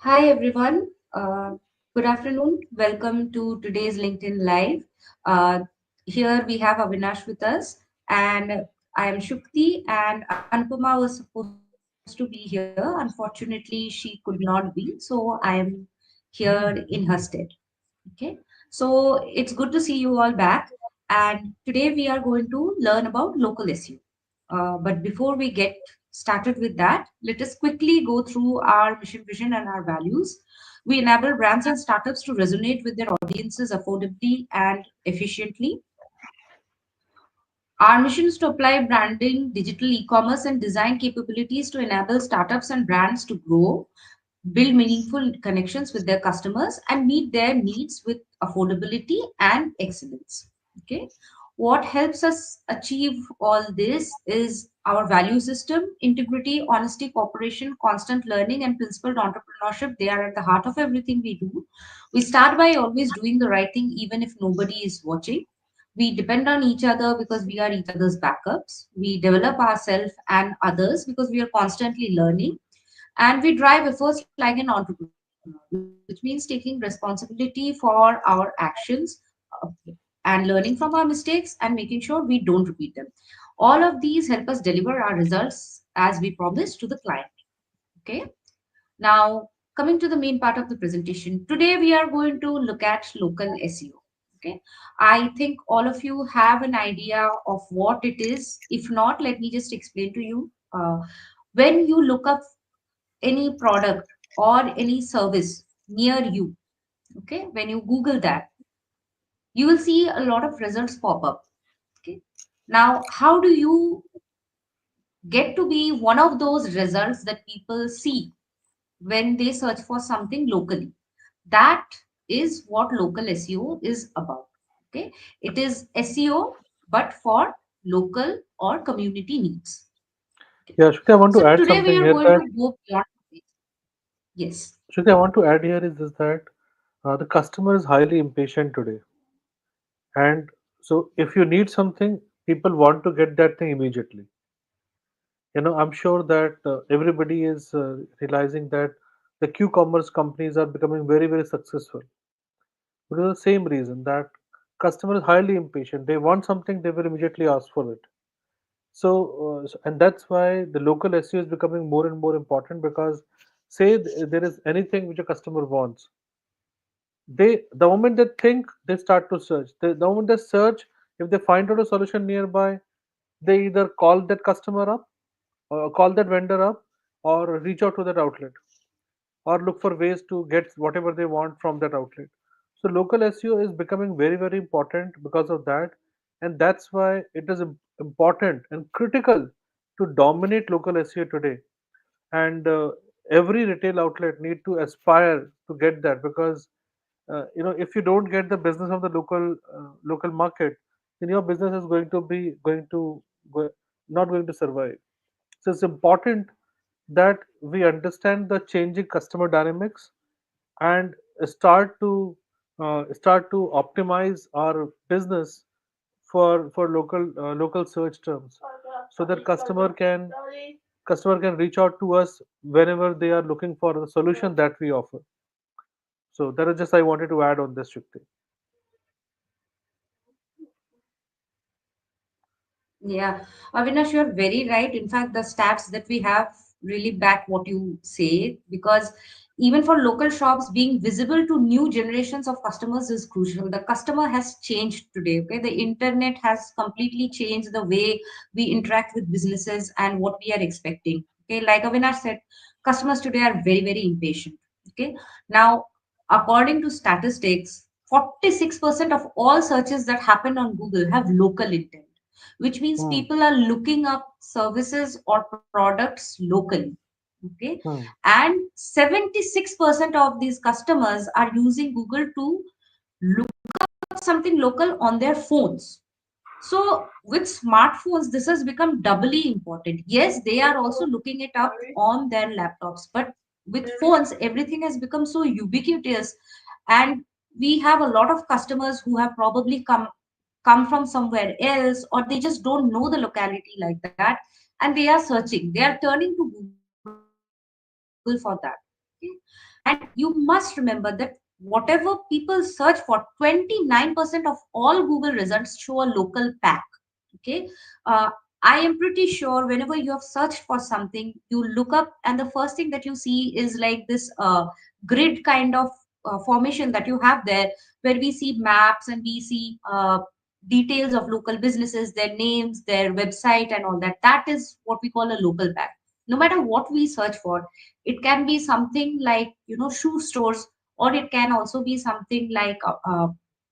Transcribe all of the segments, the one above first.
Hi everyone. Good afternoon. Welcome to today's LinkedIn Live. Uh, Here we have Avinash with us, and I am Shukti, and Anupama was supposed to be here. Unfortunately, she could not be, so I am here in her stead. Okay, so it's good to see you all back. And today we are going to learn about local SEO. But before we get started with that, let us quickly go through our mission, vision, and our values. We enable brands and startups to resonate with their audiences affordably and efficiently. Our mission is to apply branding, digital e commerce, and design capabilities to enable startups and brands to grow, build meaningful connections with their customers, and meet their needs with affordability and excellence. Okay. What helps us achieve all this is our value system: integrity, honesty, cooperation, constant learning, and principled entrepreneurship. They are at the heart of everything we do. We start by always doing the right thing, even if nobody is watching. We depend on each other because we are each other's backups. We develop ourselves and others because we are constantly learning, and we drive efforts like an entrepreneur, which means taking responsibility for our actions, uh, and learning from our mistakes and making sure we don't repeat them. All of these help us deliver our results as we promised to the client. Okay. Now, coming to the main part of the presentation, today we are going to look at local SEO. Okay. I think all of you have an idea of what it is. If not, let me just explain to you. When you look up any product or any service near you, okay, when you Google that, you will see a lot of results pop up. Okay. Now, how do you get to be one of those results that people see when they search for something locally? That is what local SEO is about. Okay. It is SEO, but for local or community needs. Okay. Yeah, Shruti, I want So to add today we something are here going that to go beyond this. Yes. Shruti, I want to add here is that the customer is highly impatient today, and so if you need something, people want to get that thing immediately. I'm sure that everybody is realizing that the Q-commerce companies are becoming very, very successful because of the same reason that customer is highly impatient. They want something, they will immediately ask for it. And that's why the local SEO is becoming more and more important because say there is anything which a customer wants, the moment they think, they start to search. The moment they search, if they find out a solution nearby, they either call that customer up, or call that vendor up, or reach out to that outlet, or look for ways to get whatever they want from that outlet. So local SEO is becoming very, very important because of that, and that's why it is important and critical to dominate local SEO today. And every retail outlet need to aspire to get that because if you don't get the business of the local market, then your business is go, not going to survive. So it's important that we understand the changing customer dynamics and start to optimize our business for local search terms, so that customer can reach out to us whenever they are looking for the solution that we offer. So that is just I wanted to add on this, Shukti. Yeah, Avinash, you're very right. In fact, the stats that we have really back what you say, because even for local shops, being visible to new generations of customers is crucial. The customer has changed today. Okay, the internet has completely changed the way we interact with businesses and what we are expecting. Okay, like Avinash said, customers today are very, very impatient. Okay, now according to statistics, 46% of all searches that happen on Google have local intent, which means Hmm. people are looking up services or products locally. Okay. Hmm. And 76% of these customers are using Google to look up something local on their phones. So with smartphones, this has become doubly important. Yes, they are also looking it up on their laptops, but with phones, everything has become so ubiquitous, and we have a lot of customers who have probably come from somewhere else, or they just don't know the locality like that, and they are searching. They are turning to Google for that. Okay? And And you must remember that whatever people search for, 29% of all Google results show a local pack. Okay. uh, I am pretty sure whenever you have searched for something, you look up and the first thing that you see is like this grid kind of formation that you have there, where we see maps and we see details of local businesses, their names, their website, and all that. That is what we call a local pack. No matter what we search for, it can be something like, shoe stores, or it can also be something like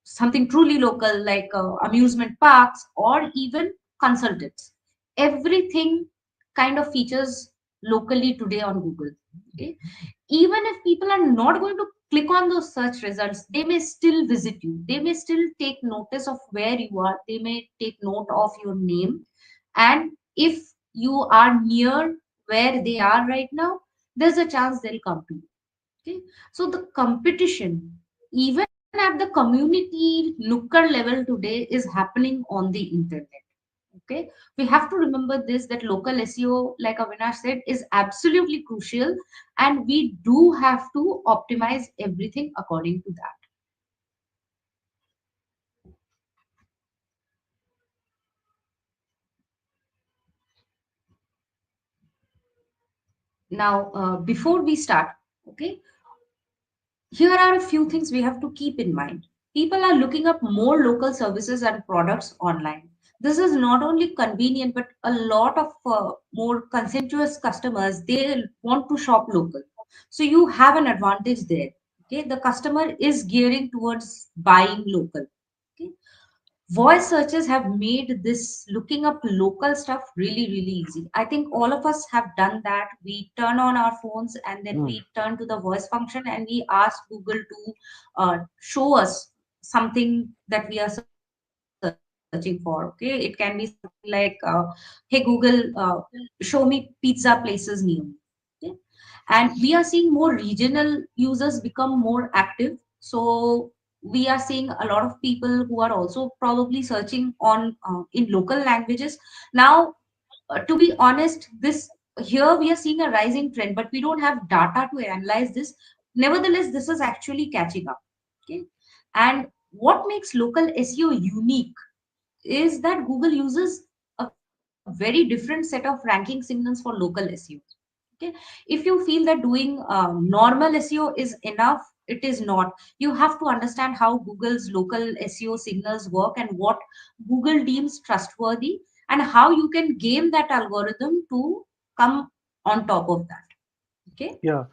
something truly local, like amusement parks or even consultants. Everything kind of features locally today on Google. Okay. Even if people are not going to click on those search results, they may still visit you. They may still take notice of where you are. They may take note of your name. And if you are near where they are right now, there's a chance they'll come to you. Okay. So the competition, even at the community looker level today, is happening on the internet. Okay. We have to remember this, that local SEO, like Avinash said, is absolutely crucial, and we do have to optimize everything according to that. Now, before we start, okay, here are a few things we have to keep in mind. People are looking up more local services and products online. This is not only convenient, but a lot of more conscientious customers, they want to shop local. So you have an advantage there. Okay, the customer is gearing towards buying local. Okay, voice searches have made this looking up local stuff really, really easy. I think all of us have done that. We turn on our phones and then Mm. we turn to the voice function and we ask Google to show us something that we are searching for. Okay, it can be something like, hey Google, show me pizza places near me. Okay? And we are seeing more regional users become more active. So we are seeing a lot of people who are also probably searching on in local languages now. To be honest, this here we are seeing a rising trend, but we don't have data to analyze this. Nevertheless, this is actually catching up. Okay. And what makes local SEO unique is that Google uses a very different set of ranking signals for local SEO. Okay. If you feel that doing normal SEO is enough, it is not. You have to understand how Google's local SEO signals work and what Google deems trustworthy, and how you can game that algorithm to come on top of that. Okay. Yeah,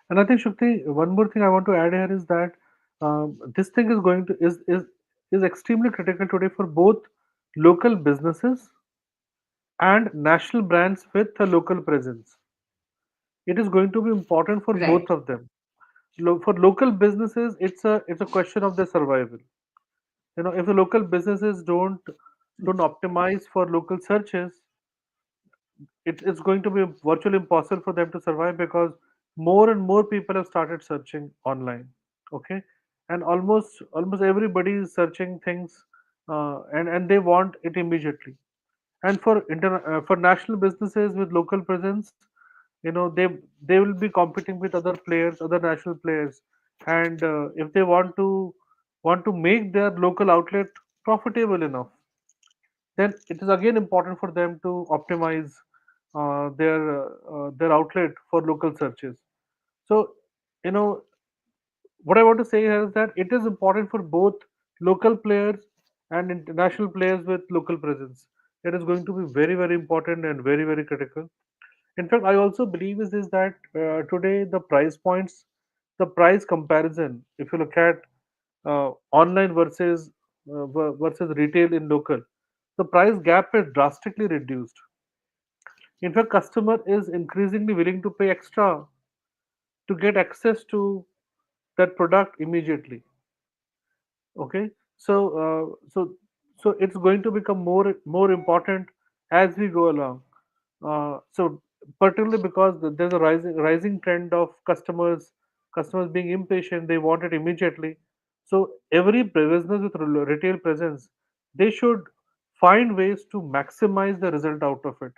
and I think Shukti, one more thing I want to add here is that this thing is going to is extremely critical today for both local businesses and national brands with a local presence. It is going to be important for Right. both of them. For local businesses, it's a question of their survival. If the local businesses don't optimize for local searches, it's going to be virtually impossible for them to survive because more and more people have started searching online. Okay, and almost everybody is searching things, and they want it immediately. And for national businesses with local presence, they will be competing with other players, other national players, and if they want to make their local outlet profitable enough, then it is again important for them to optimize their outlet for local searches. So, you know, what I want to say here is that it is important for both local players and international players with local presence. It is going to be very, very important and very, very critical. In fact, I also believe is that today the price points, the price comparison, if you look at online versus retail in local, the price gap is drastically reduced. In fact, customer is increasingly willing to pay extra to get access to that product immediately. Okay, so it's going to become more important as we go along. So particularly because there's a rising trend of customers being impatient, they want it immediately. So every business with retail presence, they should find ways to maximize the result out of it.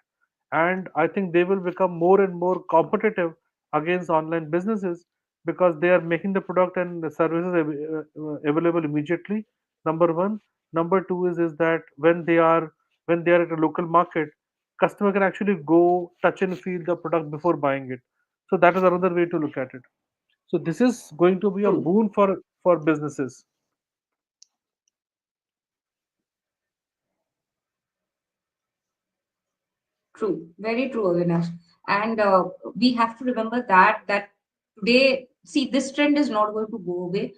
And I think they will become more and more competitive against online businesses because they are making the product and the services available immediately. Number one. Number two is that when they are at a local market, customer can actually go touch and feel the product before buying it. So that is another way to look at it. So this is going to be a True. boon for businesses. True, very true, Avinash. And we have to remember that today, see, this trend is not going to go away.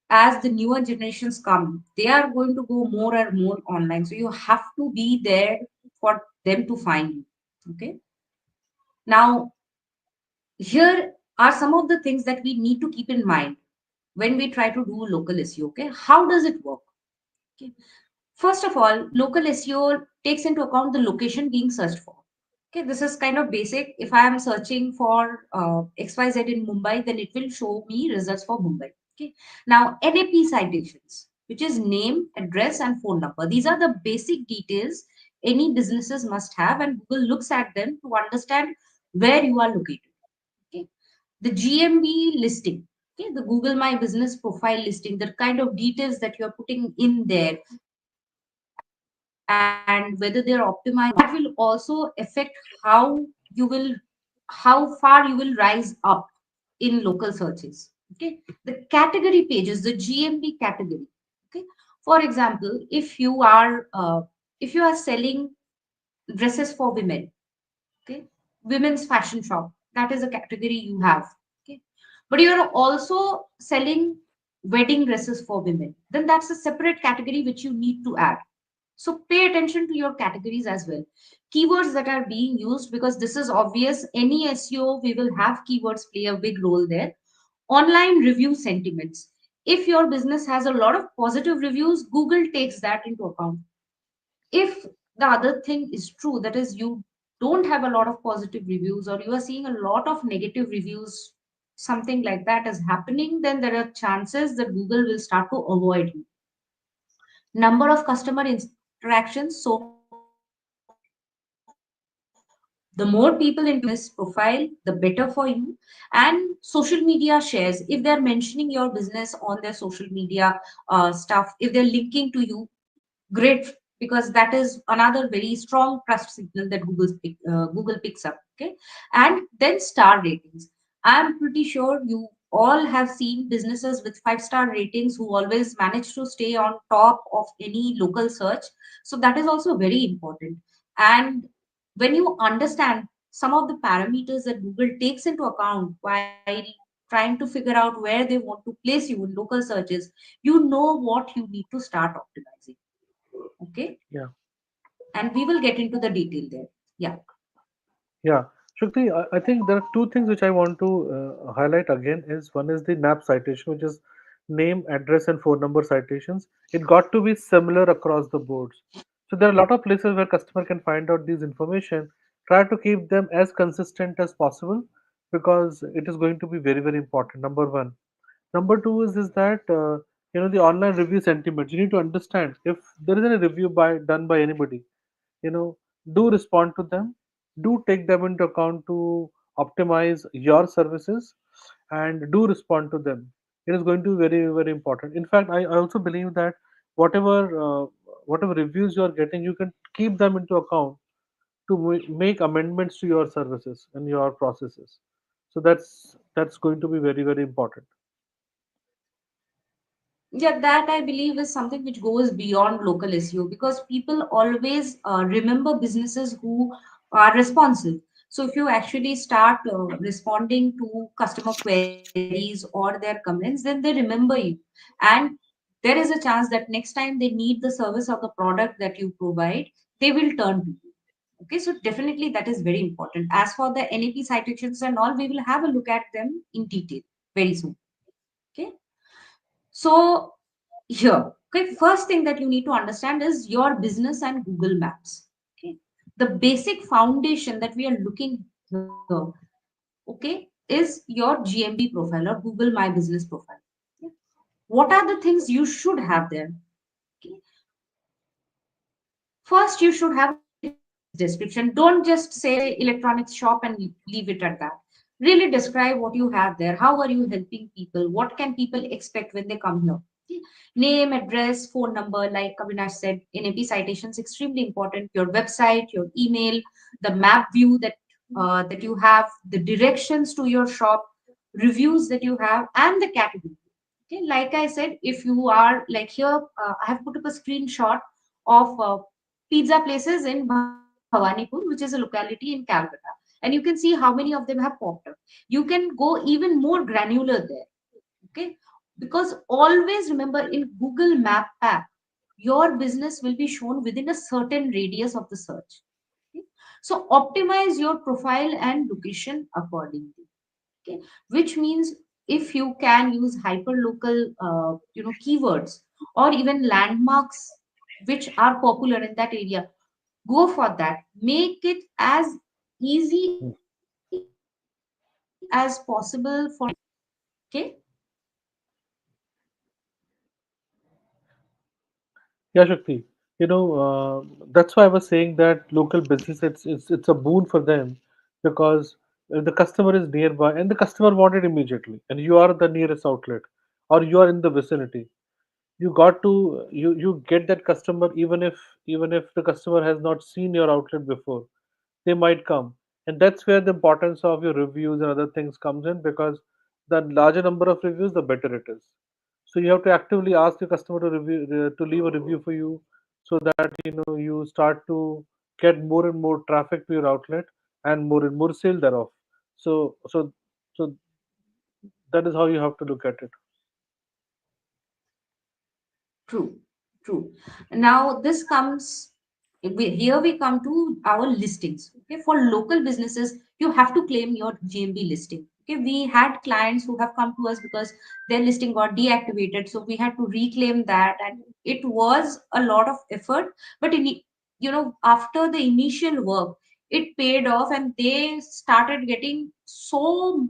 As the newer generations come, they are going to go more and more online. So you have to be there for them to find you. Okay. Now, here are some of the things that we need to keep in mind when we try to do local SEO. Okay. How does it work? Okay. First of all, local SEO takes into account the location being searched for. Okay, this is kind of basic. If I am searching for XYZ in Mumbai, then it will show me results for Mumbai. Okay, now NAP citations, which is name, address, and phone number. These are the basic details any businesses must have, and Google looks at them to understand where you are located. Okay, the GMB listing. Okay, the Google My Business profile listing, the kind of details that you're putting in there and whether they're optimized or not, that will also affect how far you will rise up in local searches. Okay, the category pages, the GMB category. Okay, for example, if you are selling dresses for women, okay, women's fashion shop, that is a category you have. Okay, but you are also selling wedding dresses for women, then that's a separate category which you need to add. So pay attention to your categories as well. Keywords that are being used, because this is obvious, any SEO we will have keywords play a big role there. Online review sentiments, if your business has a lot of positive reviews, Google takes that into account. If the other thing is true, that is, you don't have a lot of positive reviews or you are seeing a lot of negative reviews, something like that is happening, then there are chances that Google will start to avoid you. Number of customer interactions, so more people interact with your business profile, the better for you. And social media shares, if they're mentioning your business on their social media stuff, if they're linking to you, great, because that is another very strong trust signal that Google picks up. Okay, and then star ratings. I'm pretty sure you all have seen businesses with 5-star ratings who always manage to stay on top of any local search. So that is also very important. And when you understand some of the parameters that Google takes into account while trying to figure out where they want to place you in local searches, you know what you need to start optimizing. Okay, Yeah. and we will get into the detail there. Yeah. Yeah, Shukti, I think there are two things which I want to highlight again. Is one is the NAP citation, which is name, address, and phone number citations. It got to be similar across the boards. So there are a lot of places where customer can find out these information. Try to keep them as consistent as possible because it is going to be very, very important. Number one. Number two is that the online review sentiment. You need to understand if there is any review done by anybody, you know do respond to them, do take them into account to optimize your services, and do respond to them. It is going to be very, very important. In fact, I also believe that whatever whatever reviews you are getting, you can keep them into account to make amendments to your services and your processes. So that's going to be very, very important. Yeah, that I believe is something which goes beyond local SEO, because people always remember businesses who are responsive. So if you actually start responding to customer queries or their comments, then they remember you. And there is a chance that next time they need the service or the product that you provide, they will turn to you. Okay, so definitely that is very important. As for the NAP citations and all, we will have a look at them in detail very soon. Okay. So here, okay, first thing that you need to understand is your business and Google Maps. Okay, the basic foundation that we are looking here, okay, is your GMB profile or Google My Business profile. Okay. What are the things you should have there? Okay. First, you should have a detailed business description. Don't just say electronics shop and leave it at that. Really describe what you have there. How are you helping people? What can people expect when they come here? Okay. Name, address, phone number, like Avinash said, NAP citations extremely important. Your website, your email, the map view that you have, the directions to your shop, reviews that you have, and the category. Okay, like I said, if you are like here, I have put up a screenshot of pizza places in Bhawanipur, which is a locality in Calcutta, and you can see how many of them have popped up. You can go even more granular there. Okay, because always remember in Google Map app, your business will be shown within a certain radius of the search. Okay? So optimize your profile and location accordingly. Okay, which means if you can use hyper local keywords or even landmarks which are popular in that area, go for that. Make it as easy as possible for okay. Yeah, Shakti. That's why I was saying that local business, it's a boon for them, because the customer is nearby and the customer want it immediately, and you are the nearest outlet, or you are in the vicinity. You get that customer, even if the customer has not seen your outlet before, they might come. And that's where the importance of your reviews and other things comes in, because the larger number of reviews, the better it is. So you have to actively ask your customer to leave a review for you, so that you start to get more and more traffic to your outlet, and more sale thereof. So so so that is how you have to look at it. True, true. Now this comes here we come to our listings. Okay, for local businesses, you have to claim your GMB listing. Okay, we had clients who have come to us because their listing got deactivated, so we had to reclaim that, and it was a lot of effort. But after the initial work, it paid off, and they started getting so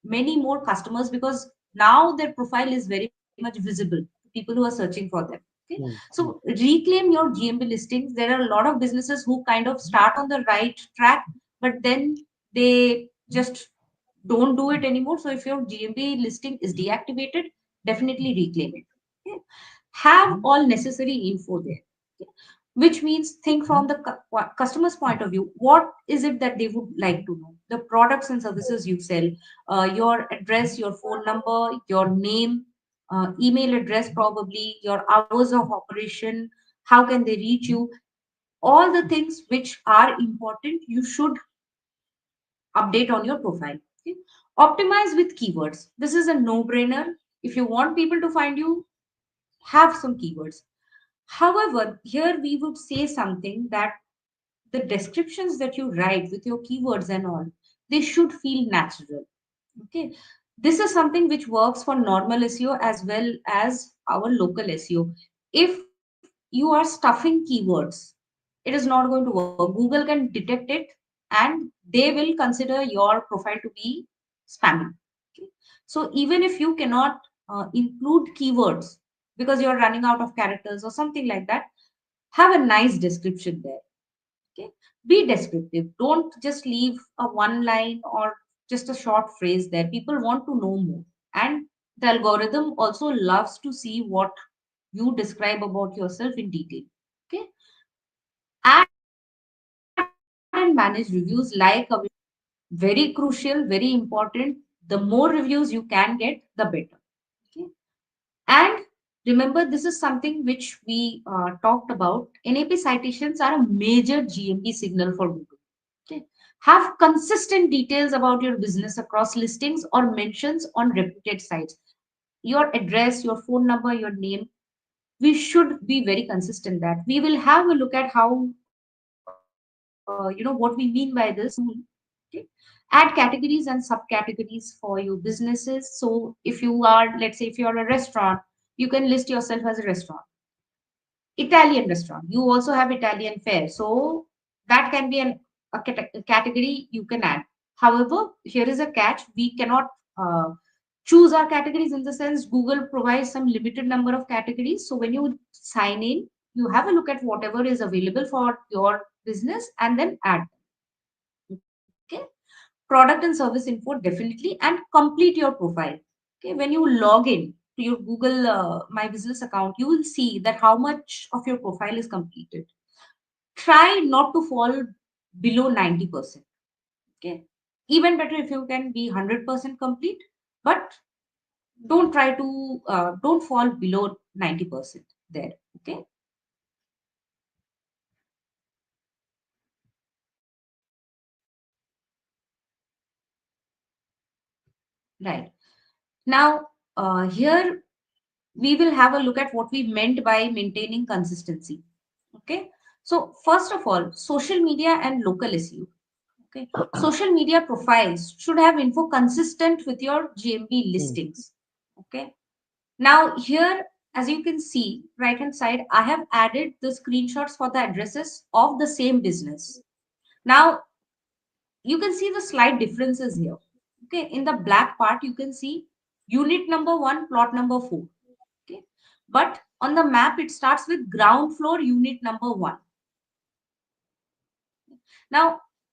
many more customers because now their profile is very much visible to people who are searching for them. Okay, Hmm. so reclaim your GMB listings. There are a lot of businesses who kind of start on the right track, but then they just don't do it anymore. So if your GMB listing is deactivated, definitely reclaim it. Okay? Have all necessary info there. Okay? Which means think from the customer's point of view. What is it that they would like to know? The products and services you sell, your address, your phone number, your name, email address, probably your hours of operation, how can they reach you? All the things which are important, you should update on your profile. Okay? Optimize with keywords. This is a no brainer. If you want people to find you, have some keywords. However, here we would say something that the descriptions that you write with your keywords and all, they should feel natural. Okay. This is something which works for normal SEO as well as our local SEO. If you are stuffing keywords, it is not going to work. Google can detect it and they will consider your profile to be spammy. Okay. So even if you cannot include keywords because you're running out of characters or something like that, have a nice description there. Okay, be descriptive. Don't just leave a one line or just a short phrase there. People want to know more, and the algorithm also loves to see what you describe about yourself in detail. Okay, add and manage reviews like a very crucial, very important. The more reviews you can get, the better. Okay, and remember, this is something which we talked about. NAP citations are a major GMP signal for Google. Okay. Have consistent details about your business across listings or mentions on reputed sites. Your address, your phone number, your name. We should be very consistent that. We will have a look at how, what we mean by this soon. Okay. Add categories and subcategories for your businesses. So if you are, let's say, if you're a restaurant, you can list yourself as a restaurant, Italian restaurant. You also have Italian fare. So that can be a category you can add. However, here is a catch. We cannot choose our categories in the sense Google provides some limited number of categories. So when you sign in, you have a look at whatever is available for your business and then add. Okay. product and service info definitely, and complete your profile. Okay, when you log in to your Google My Business account, you will see that how much of your profile is completed. Try not to fall below 90%. Okay, even better if you can be 100% complete, but don't try to don't fall below 90% there. Okay, right. Now, here we will have a look at what we meant by maintaining consistency. Okay, so first of all, social media and local SEO. Okay, social media profiles should have info consistent with your GMB Hmm. listings. Okay, now here, as you can see, right hand side, I have added the screenshots for the addresses of the same business. Now you can see the slight differences here. Okay, in the black part, you can see unit number one, plot number four. Okay, but on the map, it starts with ground floor, unit number one. Now,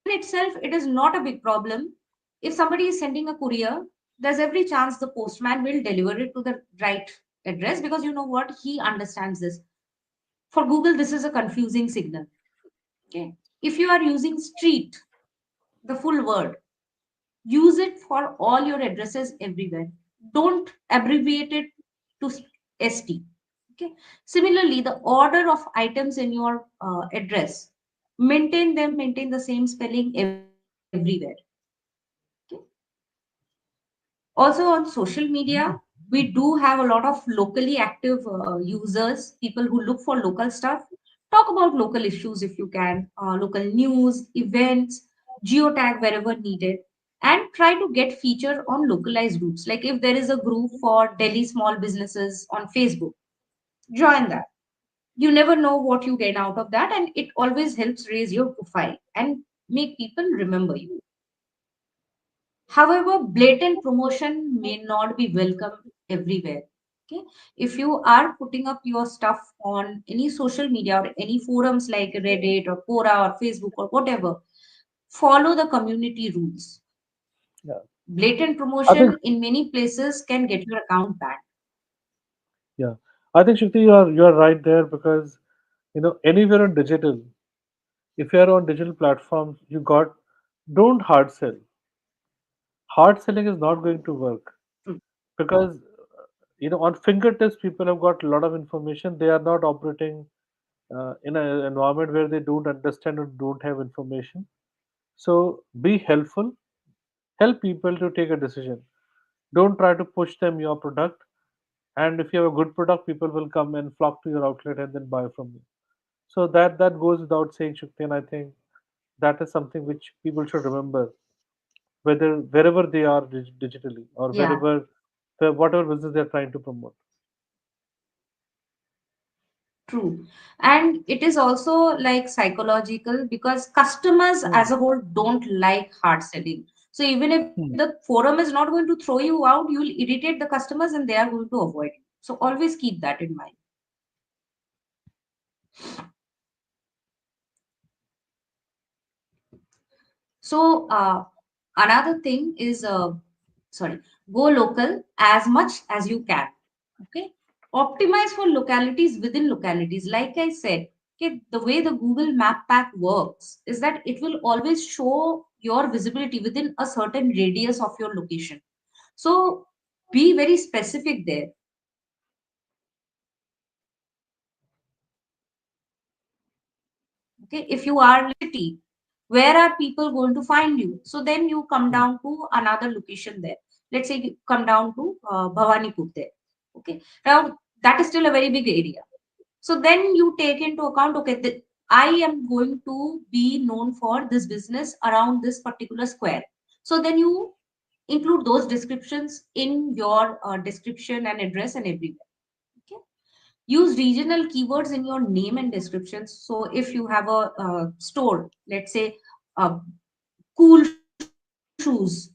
in itself, it is not a big problem. If somebody is sending a courier, there's every chance the postman will deliver it to the right address, because you know what? He understands this. For Google, this is a confusing signal. Okay. If you are using street, the full word, use it for all your addresses everywhere. Don't abbreviate it to ST. Okay. Similarly, the order of items in your address, maintain the same spelling everywhere. Okay. Also on social media, we do have a lot of locally active users, people who look for local stuff. Talk about local issues if you can, local news, events, geotag wherever needed, and try to get feature on localized groups. Like if there is a group for Delhi small businesses on Facebook, join that. You never know what you get out of that, and it always helps raise your profile and make people remember you. However, blatant promotion may not be welcome everywhere. Okay, if you are putting up your stuff on any social media or any forums like Reddit or Quora or Facebook or whatever, follow the community rules. Yeah, Blatant I think promotion in many places can get your account banned. yeah, I think Shakti, you are right there because anywhere on digital, if you are on digital platforms, you got don't hard sell. Hard selling is not going to work True. because on fingertips people have got a lot of information. They are not operating in an environment where they don't understand or don't have information. So be helpful, help people to take a decision. Don't try to push them your product. And if you have a good product, people will come and flock to your outlet and then buy from you. So that goes without saying, Shukti, and I think that is something which people should remember, whether wherever they are digitally or Yeah, wherever whatever business they're trying to promote. true. And it is also like psychological, because customers Hmm. as a whole don't like hard selling. So even if the Hmm. forum is not going to throw you out, you will irritate the customers and they are going to avoid you. So always keep that in mind. So another thing is, sorry, go local as much as you can. Okay, optimize for localities within localities. Like I said, okay, the way the Google Map Pack works is that it will always show your visibility within a certain radius of your location. So be very specific there. Okay, if you are in a city, where are people going to find you? So then you come Hmm. down to another location there. Let's say you come down to Bhawanipur there. Okay, now that is still a very big area. So then you take into account, okay, I am going to be known for this business around this particular square. So then you include those descriptions in your description and address and everywhere. Okay. Use regional keywords in your name and descriptions. So if you have a, store, let's say uh, cool shoes,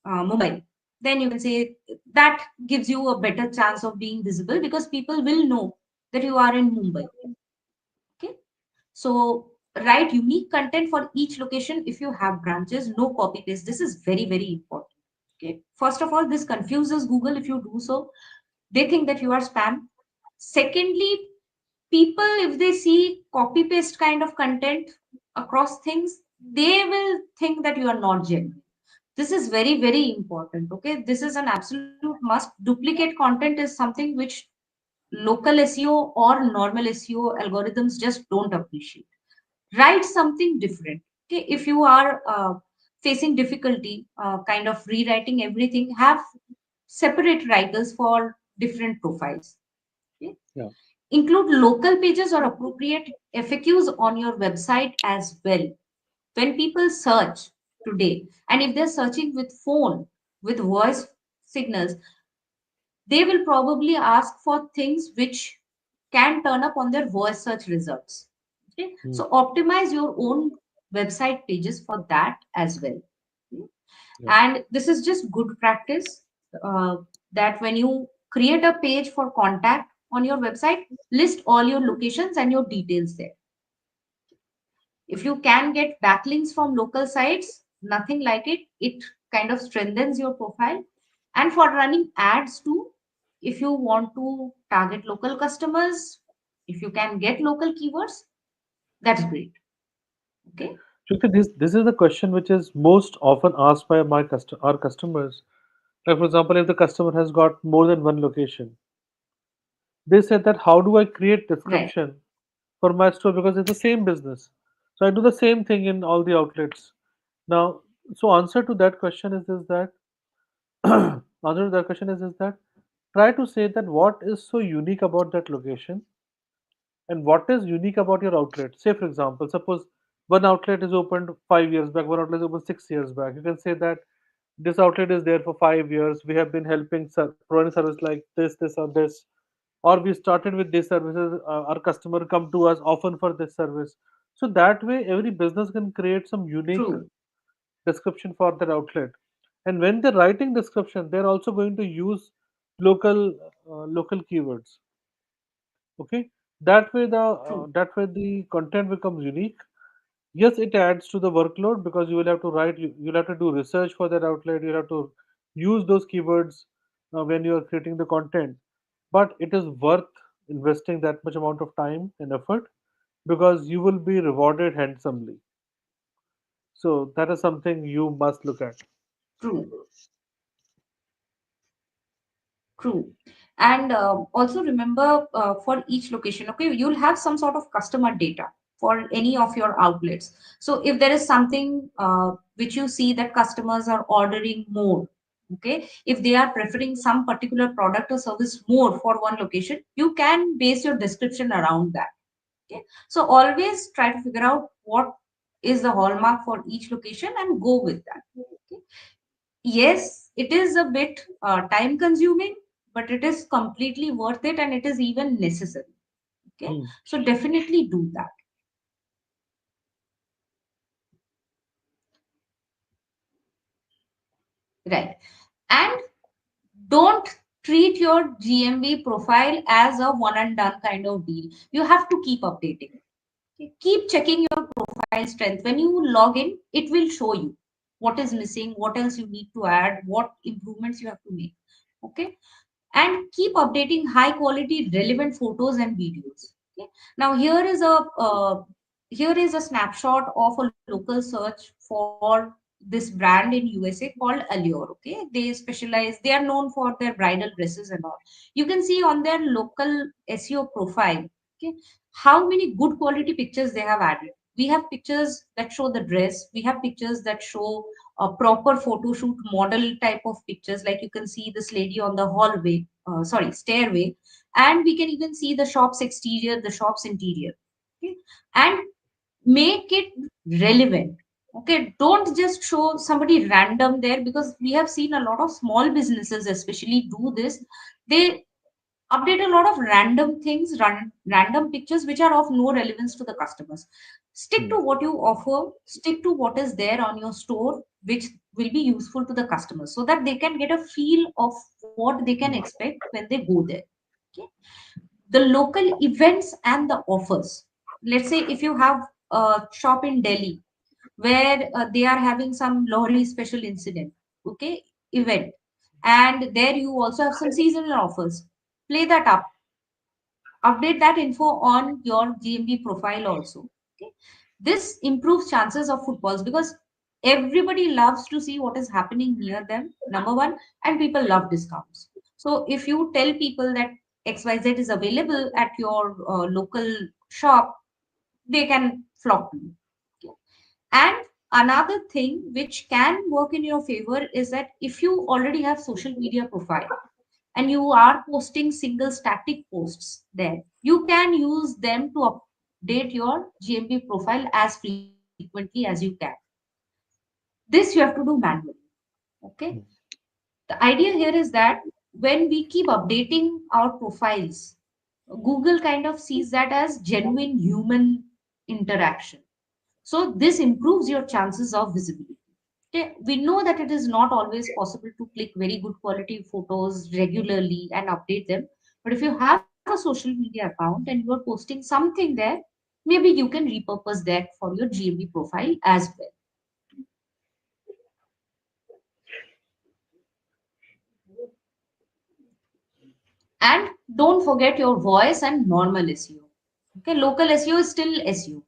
Mumbai, then you can say that gives you a better chance of being visible, because people will know that you are in Mumbai. Okay. So Write unique content for each location. If you have branches, no copy paste. This is very, very important. Okay, first of all, this confuses Google. If you do so, they think that you are spam. Secondly, people, if they see copy paste kind of content across things, they will think that you are not genuine. This is very, very important. Okay, this is an absolute must. Duplicate content is something which local SEO or normal SEO algorithms just don't appreciate. Write something different. Okay, if you are facing difficulty kind of rewriting everything, have separate writers for different profiles. Okay, Yeah. include local pages or appropriate FAQs on your website as well. When people search today, and if they're searching with phone, with voice signals, they will probably ask for things which can turn up on their voice search results. Okay, Hmm. so optimize your own website pages for that as well. Okay? Yeah. And this is just good practice, that when you create a page for contact on your website, list all your locations and your details there. If you can get backlinks from local sites, nothing like it. It kind of strengthens your profile. And for running ads too, if you want to target local customers, if you can get local keywords, that's great. Okay. Shruti, this is the question which is most often asked by our customers. Like for example, if the customer has got more than one location, they said that how do I create Right. description for my store because it's the same business. So I do the same thing in all the outlets. Now, so answer to that question is that answer to that question is that try to say that what is so unique about that location and what is unique about your outlet. Say for example, suppose one outlet is opened 5 years back, one outlet is opened 6 years back. You can say that this outlet is there for 5 years. We have been helping providing service like this, or this, or we started with these services. Our customer come to us often for this service. So that way, every business can create some unique True. description for their outlet. And when they're writing description, they're also going to use local keywords. Okay, True. that way the content becomes unique. Yes, it adds to the workload because you will have to you'll have to do research for that outlet. You'll have to use those keywords when you are creating the content. But it is worth investing that much amount of time and effort because you will be rewarded handsomely. So that is something you must look at. True. True. And also remember, for each location, okay, you'll have some sort of customer data for any of your outlets. So if there is something which you see that customers are ordering more, okay, if they are preferring some particular product or service more for one location, you can base your description around that. Okay. So always try to figure out what is the hallmark for each location and go with that. Okay. Yes, it is a bit time consuming, but it is completely worth it and it is even necessary. Okay, Hmm. so definitely do that. Right. And don't treat your GMV profile as a one and done kind of deal. You have to keep updating. Okay? Keep checking your profile strength. When you log in, it will show you what is missing, what else you need to add, what improvements you have to make. Okay, and keep updating high quality relevant photos and videos. Okay, now here is a snapshot of a local search for this brand in USA called Allure. Okay, they specialize, they are known for their bridal dresses and all. You can see on their local SEO profile, okay, how many good quality pictures they have added. We have pictures that show the dress, we have pictures that show a proper photo shoot model type of pictures, like you can see this lady on the hallway, sorry, stairway, and we can even see the shop's exterior, the shop's interior. Okay, and make it relevant. Okay, don't just show somebody random there, because we have seen a lot of small businesses especially do this. They update a lot of random things, random pictures which are of no relevance to the customers. Stick Hmm. to what you offer, stick to what is there on your store, which will be useful to the customers so that they can get a feel of what they can Hmm. expect when they go there. Okay, the local events and the offers. Let's say if you have shop in Delhi where they are having some Lohri special incident, okay, event, and there you also have some seasonal offers. Play that up, update that info on your GMB profile also. Okay, this improves chances of footfalls because everybody loves to see what is happening near them. Number one, and people love discounts. So if you tell people that XYZ is available at your local shop, they can flock to you. Okay? And another thing which can work in your favor is that if you already have social media profile and you are posting single static posts there, you can use them to update your GMP profile as frequently as you can. This you have to do manually. Okay. The idea here is that when we keep updating our profiles, Google kind of sees that as genuine human interaction. So this improves your chances of visibility. Okay, we know that it is not always possible to click very good quality photos regularly and update them. But if you have a social media account and you are posting something there, maybe you can repurpose that for your GMB profile as well. And don't forget your voice and normal SEO. Okay, local SEO is still SEO.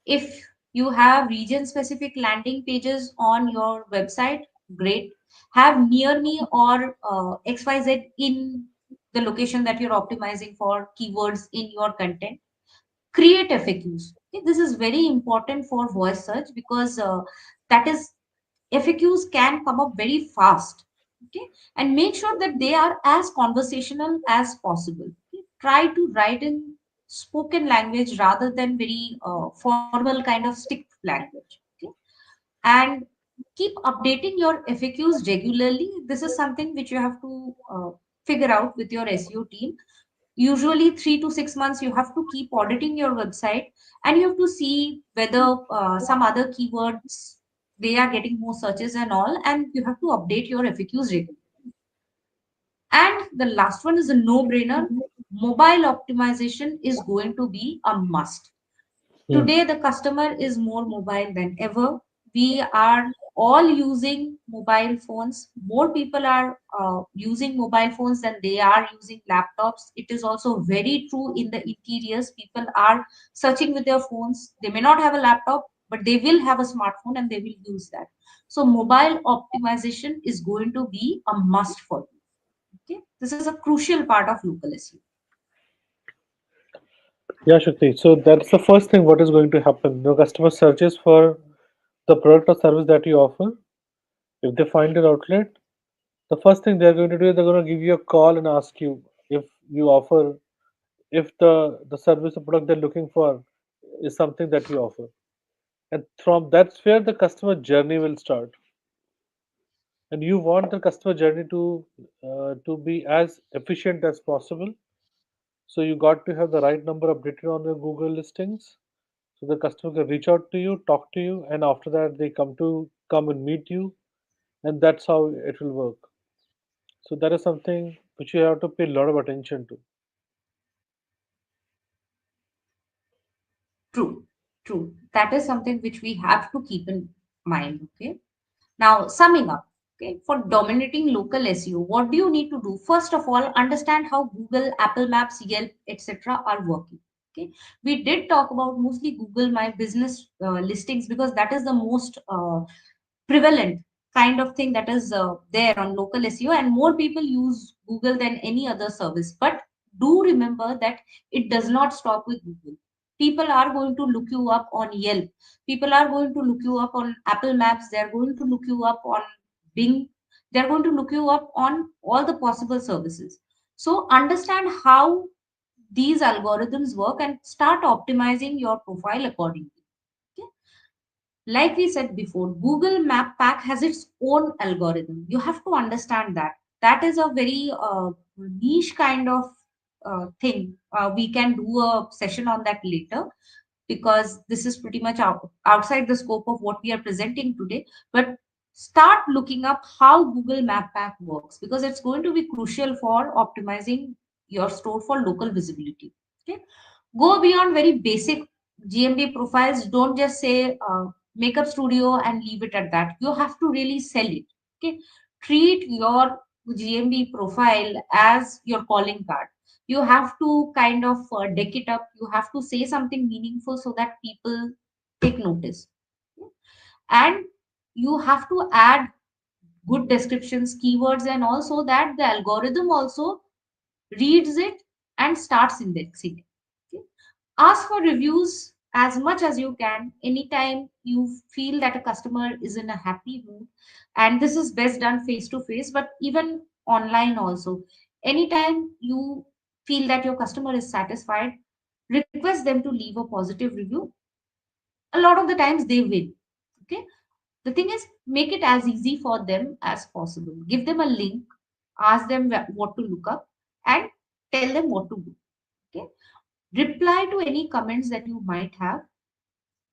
If you have region specific landing pages on your website, great. Have near me or XYZ in the location that you're optimizing for keywords in your content. Create FAQs. Okay, this is very important for voice search because that is FAQs can come up very fast. Okay, and make sure that they are as conversational as possible. Okay? Try to write in spoken language rather than very formal kind of stick language. Okay? And keep updating your FAQs regularly. This is something which you have to figure out with your SEO team. Usually 3 to 6 months you have to keep auditing your website and you have to see whether some other keywords they are getting more searches and all, and you have to update your FAQs regularly. And the last one is a no brainer. Mobile optimization is going to be a must. Hmm. Today, the customer is more mobile than ever. We are all using mobile phones. More people are using mobile phones than they are using laptops. It is also very true in the interiors. People are searching with their phones. They may not have a laptop, but they will have a smartphone and they will use that. So, mobile optimization is going to be a must for you. Okay, this is a crucial part of local SEO. Yeah, Shakti. So that's the first thing what is going to happen. The customer searches for the product or service that you offer. If they find your outlet, the first thing they're going to do is they're going to give you a call and ask you if you offer, if the service or product they're looking for is something that you offer. And from that's where the customer journey will start. And you want the customer journey to be as efficient as possible. So you got to have the right number updated on your Google listings. So the customer can reach out to you, talk to you, and after that they come and meet you, and that's how it will work. So that is something which you have to pay a lot of attention to. True, true. That is something which we have to keep in mind. Okay. Now, summing up, okay, for dominating local SEO, what do you need to do? First of all, understand how Google, Apple Maps, Yelp, etc. are working. Okay, we did talk about mostly Google My Business listings because that is the most prevalent kind of thing that is there on local SEO, and more people use Google than any other service. But do remember that it does not stop with Google. People are going to look you up on Yelp. People are going to look you up on Apple Maps. They're going to look you up on Bing. They're going to look you up on all the possible services. So understand how these algorithms work and start optimizing your profile accordingly. Okay? Like we said before, Google Map Pack has its own algorithm. You have to understand that. That is a very niche kind of thing. We can do a session on that later because this is pretty much outside the scope of what we are presenting today. But start looking up how Google Map Pack works because it's going to be crucial for optimizing your store for local visibility. Okay, go beyond very basic GMB profiles don't just say makeup studio and leave it at that. You have to really sell it. Okay, treat your GMB profile as your calling card. You have to kind of deck it up. You have to say something meaningful so that people take notice. Okay? And you have to add good descriptions, keywords, and also that the algorithm also reads it and starts indexing it. Okay? Ask for reviews as much as you can anytime you feel that a customer is in a happy mood. And this is best done face to face, but even online also. Anytime you feel that your customer is satisfied, request them to leave a positive review. A lot of the times they will. Okay. The thing is, make it as easy for them as possible. Give them a link, ask them what to look up, and tell them what to do. Okay. Reply to any comments that you might have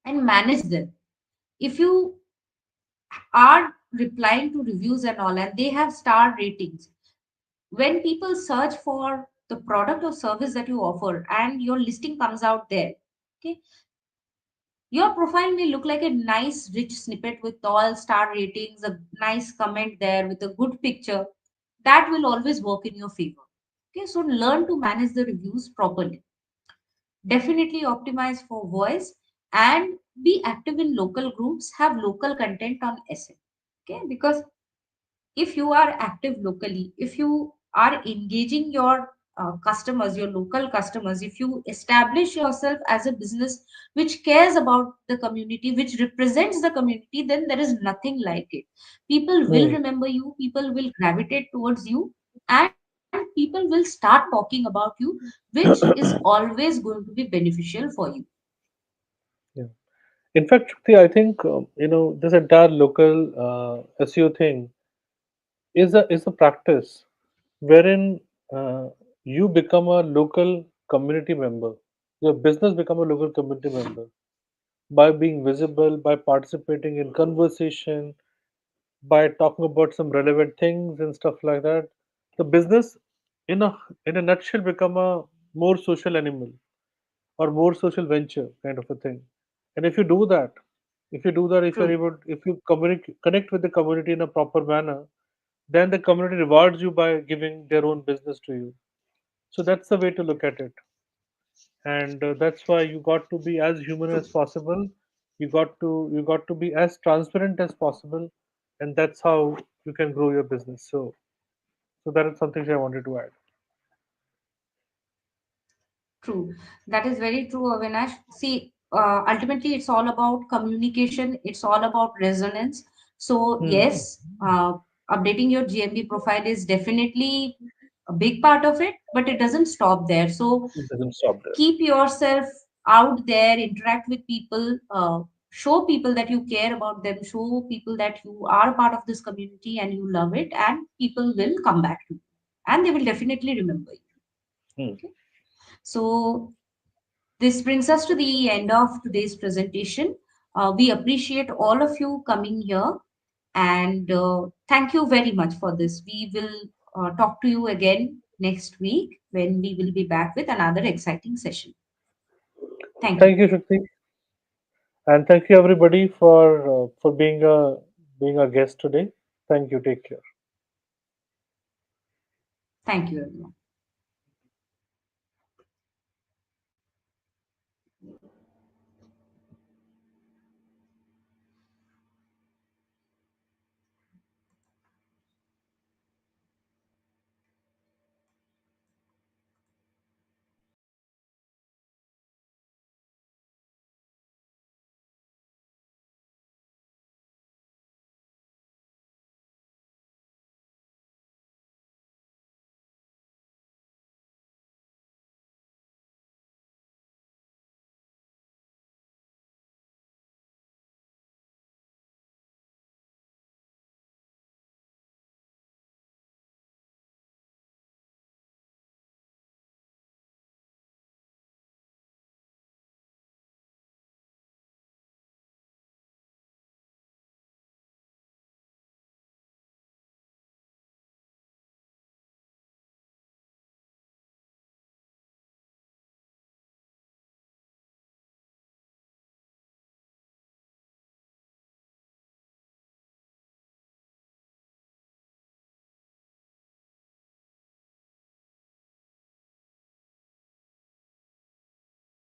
and manage them. If you are replying to reviews and all, and they have star ratings, when people search for the product or service that you offer and your listing comes out there, okay, your profile may look like a nice, rich snippet with all star ratings, a nice comment there with a good picture. That will always work in your favor. Okay, so learn to manage the reviews properly. Definitely optimize for voice and be active in local groups, have local content on SM. Okay, because if you are active locally, if you are engaging your customers, your local customers, if you establish yourself as a business which cares about the community, which represents the community, then there is nothing like it. People will Hmm. remember you, people will gravitate towards you, and people will start talking about you, which is always going to be beneficial for you. Yeah. In fact, Shruti, I think this entire local SEO thing is a practice wherein you become a local community member. Your business become a local community member by being visible, by participating in conversation, by talking about some relevant things and stuff like that. The business, in a nutshell, become a more social animal or more social venture kind of a thing. And if you're True. able, if you connect with the community in a proper manner, then the community rewards you by giving their own business to you. So that's the way to look at it, and that's why you got to be as human True. as possible. You got to be as transparent as possible, and that's how you can grow your business. So that is something I wanted to add. True. That is very true, Avinash. See, ultimately, it's all about communication, it's all about resonance. So, Hmm. yes, updating your GMB profile is definitely a big part of it, but it doesn't stop there. So, It doesn't stop there. keep yourself out there, interact with people, show people that you care about them, show people that you are part of this community and you love it, and people will come back to you and they will definitely remember you. Hmm. Okay. So, this brings us to the end of today's presentation. We appreciate all of you coming here and thank you very much for this. We will talk to you again next week when we will be back with another exciting session. Thank you. Thank you, Shakti, and thank you everybody for being a guest today. Thank you. Take care. Thank you, everyone.